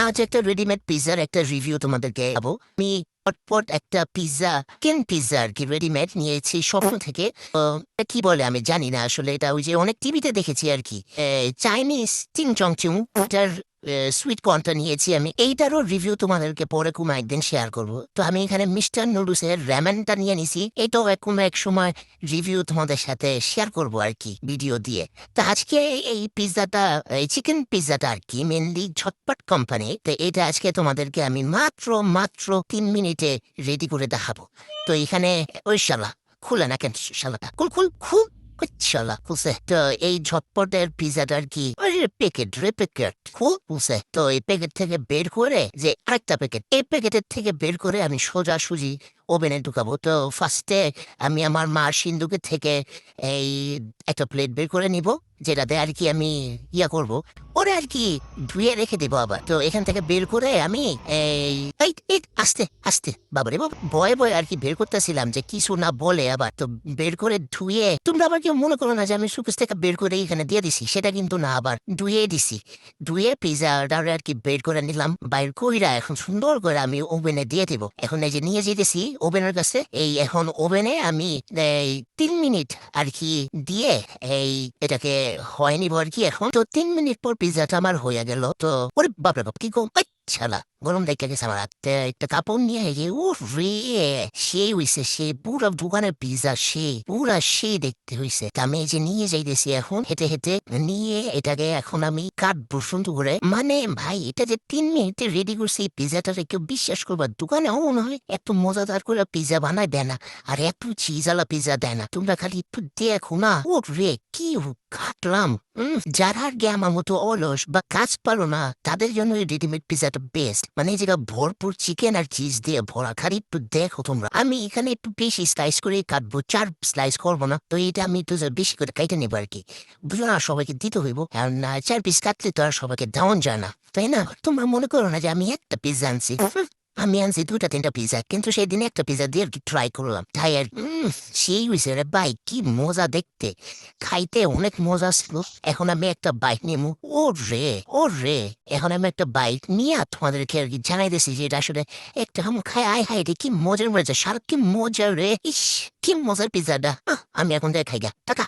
আজ একটা রেডিমেড পিৎজার একটা রিভিউ তোমাদেরকে দেবো। আমি চটপট একটা পিৎজা পিৎজা আর কি রেডিমেড নিয়েছি স্বপ্ন থেকে। এটা কি বলে আমি জানি না আসলে, এটা ওই যে অনেক টিভিতে দেখেছি আর কি। চাইনিজ চিং চং চুং, এটার সুইট কর্নটা নিয়েছি আমি। এইটারও রিভিউ তোমাদেরকে পরে কোনো একদিন শেয়ার করব। তো আমি এখানে মিস্টার নুডলসের র্যামেনটা নিয়ে নিছি, এটাও কোনো এক সময় রিভিউ তোমাদের সাথে শেয়ার করব আর কি ভিডিও দিয়ে। তো আজকে এই পিৎজাটা, এই চিকেন পিৎজাটা আর কি মেনলি ঝটপট কোম্পানি। তো এটা আজকে তোমাদেরকে আমি মাত্র মাত্র 3 মিনিটে রেডি করে দেখাবো। তো এখানে ওই শালা খুলে না কেন, শালাটা খুল খুল খুল। শালা খুলছে। তো এই ঝটপটের পিৎজাটা আর কি প্যাকেট খুলছে। তো এই প্যাকেট থেকে বের করে যে আরেকটা প্যাকেট, এই প্যাকেটের থেকে বের করে আমি সোজাসুজি ওভেনে ঢুকাবো। তো ফার্স্টে আমি আমার মার সিন্দুকের থেকে এই একটা প্লেট বের করে নিব, যেটাতে আর কি আমি করব, ওরে আর কি ধুয়ে রেখে দেবো আবার। তো এখান থেকে বের করে আমি এই এই এই আস্তে আস্তে বাবারে বাবা ভয়ে ভয়ে আর কি বের করতেছিলাম যে কিছু না বলে আবার। তো বের করে ধুয়ে, তোমরা আবার কেউ মনে করো না যে আমি সুকেশ থেকে বের করে এখানে দিয়ে দিছি, সেটা কিন্তু না, আবার ধুয়ে দিছি। ধুয়ে পিৎজাটা আর কি বের করে নিলাম, বাইর কইরা এখন সুন্দর করে আমি ওভেনে দিয়ে দেবো। এখন এই যে নিয়ে যেতেছি ওভেনের কাছে, এই এখন ওভেনে আমি এই 3 মিনিট আর কি দিয়ে এই এটাকে হয় নিব আর কি। এখন তো 3 মিনিট পর পিৎজাটা আমার হয়ে গেল। তো ওরে বাপরে বাপ, কি গো ছালা গরম দেখে গেছে আমার হাতে। একটা কাপড় নিয়ে যে ও রে, সেই হইছে, সে পুরো দোকানের পিৎজা পুরা দেখতে হইছে। তা আমি এই যে নিয়ে যাইতেছি এখন হেঁটে হেঁটে নিয়ে, এটাকে এখন আমি কাটবো সুন্দর করে। মানে ভাই, এটা যে 3 মিনিটে রেডি করছে এই পিৎজাটাকে কেউ বিশ্বাস করবার দোকানেও মনে হয় এত মজাদার করে পিৎজা বানায় দেয় না, আর এত চিজালা পিৎজা দেয় না। তোমরা খালি একটু দেখো না, ও রে কি কাটলাম। যারা আর কি আমার মতো অলস বা কাজ পারো না, তাদের জন্য এই রেডিমেড পিৎজাটা বেস্ট। মানে এই জায়গা ভরপুর চিকেন আর চিজ দিয়ে ভরা। খালি একটু দেখো তোমরা, আমি এখানে একটু বেশি স্লাইস করে কাটবো, 4 স্লাইস করবো না। তো এটা আমি একটু বেশি করে কাইটে নেবো আর কি, বুঝলো না, সবাইকে দিতে হইব। আর 4 পিস কাটলে তো আর সবাইকে দেওয়ান যায় না, তাই না? তোমরা মনে করো না যে আমি একটা পিৎজা আনছি। আমি আনছি 2-3টা পিৎজা, কিন্তু সেই দিনে একটা পিৎজা দিয়ে আর কি ট্রাই করলাম, তাই আর সেই হয়েছে রে ভাই, কি মজা দেখতে, খাইতে অনেক মজা ছিল। এখন আমি একটা বাইক নিবো। ও রে ও রে, এখন আমি একটা বাইক নিয়ে তোমাদেরকে আর কি জানাই দিছি যে এটা আসলে একটা আমার খাই আয় হাই রে, কি মজার মজা, সার কি মজা রে, ইস কি মজার পিৎজাটা। আমি এখন যাই খাই গা, টাকা।